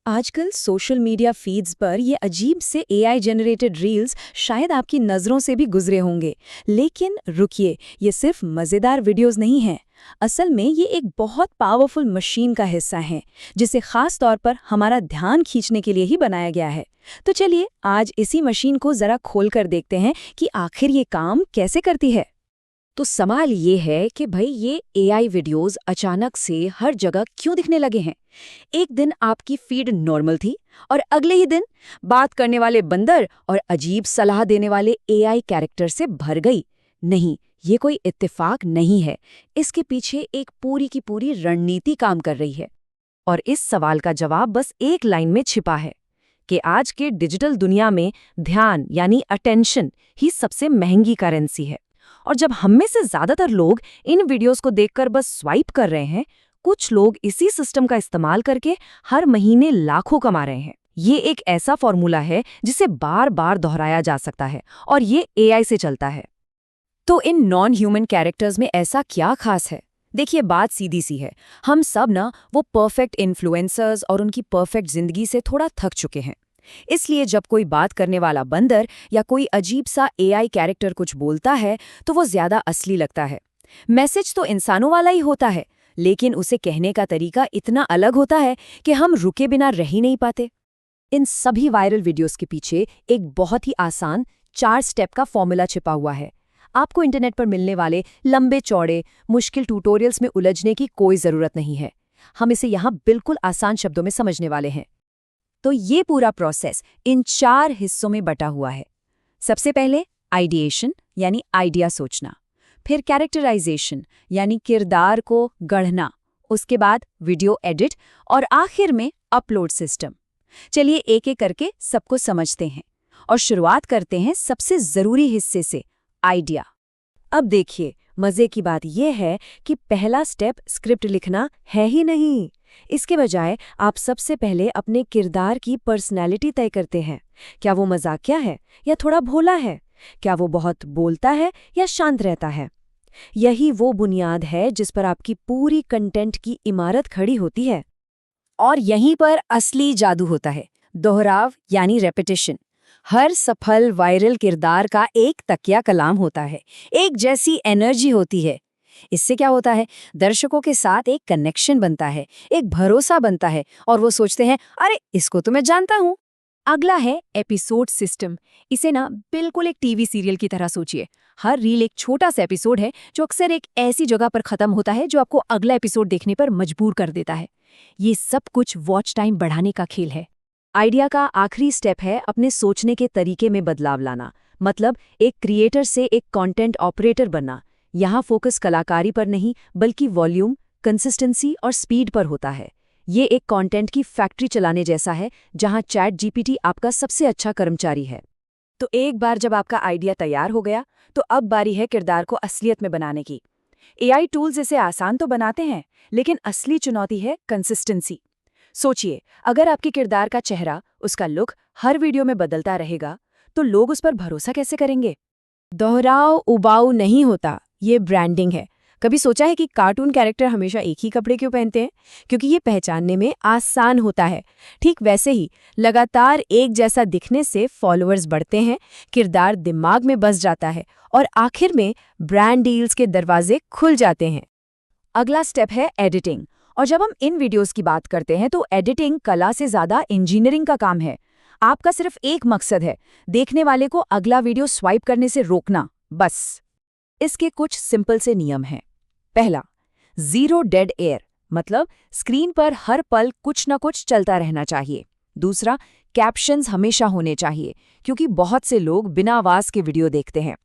आजकल social media feeds पर ये अजीब से एआई जनरेटेड रील्स शायद आपकी नज़रों से भी गुजरे होंगे। लेकिन रुकिए, ये सिर्फ मज़ेदार वीडियोस नहीं हैं। असल में ये एक बहुत पावरफुल मशीन का हिस्सा है, जिसे खास तौर पर हमारा ध्यान खींचने के लिए ही बनाया गया है। तो चलिए आज इसी मशीन को ज़रा खोल कर देखते हैं कि आखिर ये काम कैसे करती है। तो सवाल ये है कि भाई ये एआई वीडियोस अचानक से हर जगह क्यों दिखने लगे हैं। एक दिन आपकी फीड नॉर्मल थी और अगले ही दिन बात करने वाले बंदर और अजीब सलाह देने वाले एआई कैरेक्टर से भर गई। नहीं, ये कोई इत्तेफाक नहीं है। इसके पीछे एक पूरी की पूरी रणनीति काम कर रही है। और इस सवाल का जवाब बस एक लाइन में छिपा है कि आज के डिजिटल दुनिया में ध्यान यानी अटेंशन ही सबसे महंगी करेंसी है। और जब हम में से ज्यादातर लोग इन वीडियोस को देखकर बस स्वाइप कर रहे हैं, कुछ लोग इसी सिस्टम का इस्तेमाल करके हर महीने लाखों कमा रहे हैं। ये एक ऐसा फॉर्मूला है जिसे बार बार दोहराया जा सकता है और ये एआई से चलता है। तो इन नॉन ह्यूमन कैरेक्टर्स में ऐसा क्या खास है? देखिए, बात सीधी सी है। हम सब ना वो परफेक्ट इन्फ्लुएंसर्स और उनकी परफेक्ट जिंदगी से थोड़ा थक चुके हैं। इसलिए जब कोई बात करने वाला बंदर या कोई अजीब सा एआई कैरेक्टर कुछ बोलता है तो वो ज्यादा असली लगता है। मैसेज तो इंसानों वाला ही होता है, लेकिन उसे कहने का तरीका इतना अलग होता है कि हम रुके बिना रह ही नहीं पाते। इन सभी वायरल वीडियोस के पीछे एक बहुत ही आसान 4 स्टेप का फॉर्मूला छिपा हुआ है। आपको इंटरनेट पर मिलने वाले लंबे चौड़े मुश्किल ट्यूटोरियल्स में उलझने की कोई जरूरत नहीं है। हम इसे यहाँ बिल्कुल आसान शब्दों में समझने वाले हैं। तो ये पूरा प्रोसेस इन 4 हिस्सों में बटा हुआ है। सबसे पहले आइडिएशन यानी आइडिया सोचना, फिर कैरेक्टराइजेशन यानी किरदार को गढ़ना, उसके बाद वीडियो एडिट और आखिर में अपलोड सिस्टम। चलिए एक एक करके सबको समझते हैं और शुरुआत करते हैं सबसे जरूरी हिस्से से, आइडिया। अब देखिए, मजे की बात यह है कि पहला स्टेप स्क्रिप्ट लिखना है ही नहीं। इसके बजाय आप सबसे पहले अपने किरदार की पर्सनैलिटी तय करते हैं। क्या वो मजाकिया है या थोड़ा भोला है? क्या वो बहुत बोलता है या शांत रहता है? यही वो बुनियाद है जिस पर आपकी पूरी कंटेंट की इमारत खड़ी होती है। और यहीं पर असली जादू होता है, दोहराव यानी रेपिटेशन। हर सफल वायरल किरदार का एक तकिया कलाम होता है, एक जैसी एनर्जी होती है। इससे क्या होता है, दर्शकों के साथ एक कनेक्शन बनता है, एक भरोसा बनता है और वो सोचते हैं, अरे इसको तो मैं जानता हूं। अगला है एपिसोड सिस्टम। इसे ना बिल्कुल एक टीवी सीरियल की तरह सोचिए। हर रील एक छोटा सा एपिसोड है जो अक्सर एक ऐसी जगह पर खत्म होता है जो आपको अगला एपिसोड देखने पर मजबूर कर देता है। ये सब कुछ वॉच टाइम बढ़ाने का खेल है। आइडिया का आखिरी स्टेप है अपने सोचने के तरीके में बदलाव लाना, मतलब एक क्रिएटर से एक कंटेंट ऑपरेटर बनना। यहाँ फोकस कलाकारी पर नहीं बल्कि वॉल्यूम, कंसिस्टेंसी और स्पीड पर होता है। ये एक कंटेंट की फैक्ट्री चलाने जैसा है जहाँ चैट जीपीटी आपका सबसे अच्छा कर्मचारी है। तो एक बार जब आपका आइडिया तैयार हो गया, तो अब बारी है किरदार को असलियत में बनाने की। एआई टूल्स इसे आसान तो बनाते हैं, लेकिन असली चुनौती है कंसिस्टेंसी। सोचिए, अगर आपके किरदार का चेहरा, उसका लुक हर वीडियो में बदलता रहेगा, तो लोग उस पर भरोसा कैसे करेंगे? दोहराव उबाऊ नहीं होता, ये ब्रांडिंग है। कभी सोचा है कि कार्टून कैरेक्टर हमेशा एक ही कपड़े क्यों पहनते हैं? क्योंकि ये पहचानने में आसान होता है। ठीक वैसे ही लगातार एक जैसा दिखने से फॉलोअर्स बढ़ते हैं, किरदार दिमाग में बस जाता है और आखिर में ब्रांड डील्स के दरवाजे खुल जाते हैं। अगला स्टेप है एडिटिंग। और जब हम इन वीडियोस की बात करते हैं तो एडिटिंग कला से ज्यादा इंजीनियरिंग का काम है। आपका सिर्फ एक मकसद है, देखने वाले को अगला वीडियो स्वाइप करने से रोकना, बस। इसके कुछ सिंपल से नियम हैं। पहला, 0 डेड एयर, मतलब स्क्रीन पर हर पल कुछ न कुछ चलता रहना चाहिए। दूसरा, कैप्शंस हमेशा होने चाहिए, क्योंकि बहुत से लोग बिना आवाज के वीडियो देखते हैं।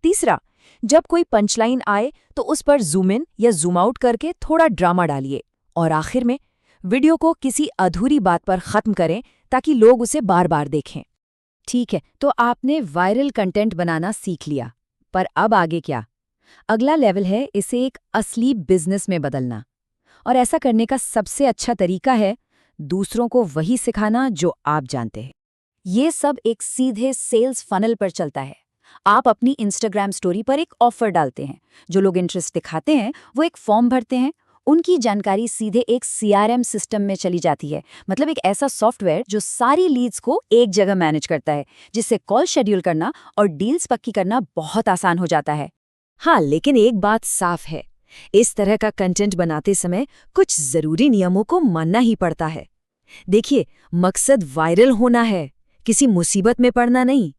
तीसरा, जब कोई पंचलाइन आए तो उस पर जूम इन या जूम आउट करके थोड़ा ड्रामा डालिए। और आखिर में वीडियो को किसी अधूरी बात पर खत्म करें ताकि लोग उसे बार बार देखें। ठीक है, तो आपने वायरल कंटेंट बनाना सीख लिया, पर अब आगे क्या? अगला लेवल है इसे एक असली बिजनेस में बदलना। और ऐसा करने का सबसे अच्छा तरीका है दूसरों को वही सिखाना जो आप जानते हैं। ये सब एक सीधे सेल्स फनल पर चलता है। आप अपनी इंस्टाग्राम स्टोरी पर एक ऑफर डालते हैं, जो लोग इंटरेस्ट दिखाते हैं वो एक फॉर्म भरते हैं, उनकी जानकारी सीधे एक CRM सिस्टम में चली जाती है, मतलब एक ऐसा सॉफ्टवेयर जो सारी लीड्स को एक जगह मैनेज करता है, जिससे कॉल शेड्यूल करना और डील्स पक्की करना बहुत आसान हो जाता है। हाँ, लेकिन एक बात साफ है, इस तरह का कंटेंट बनाते समय कुछ जरूरी नियमों को मानना ही पड़ता है। देखिए, मकसद वायरल होना है, किसी मुसीबत में पड़ना नहीं।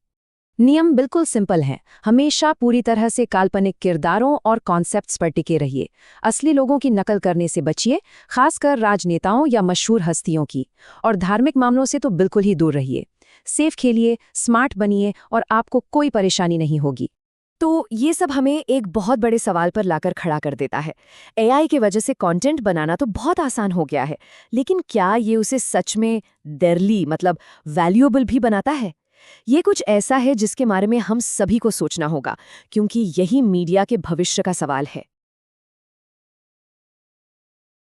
नियम बिल्कुल सिंपल हैं। हमेशा पूरी तरह से काल्पनिक किरदारों और कॉन्सेप्ट्स पर टिके रहिए। असली लोगों की नकल करने से बचिए, खासकर राजनेताओं या मशहूर हस्तियों की। और धार्मिक मामलों से तो बिल्कुल ही दूर रहिए। सेफ खेलिए, स्मार्ट बनिए और आपको कोई परेशानी नहीं होगी। तो ये सब हमें एक बहुत बड़े सवाल पर लाकर खड़ा कर देता है। AI की वजह से कंटेंट बनाना तो बहुत आसान हो गया है, लेकिन क्या ये उसे सच में देरली मतलब वैल्यूएबल भी बनाता है? ये कुछ ऐसा है जिसके बारे में हम सभी को सोचना होगा, क्योंकि यही मीडिया के भविष्य का सवाल है।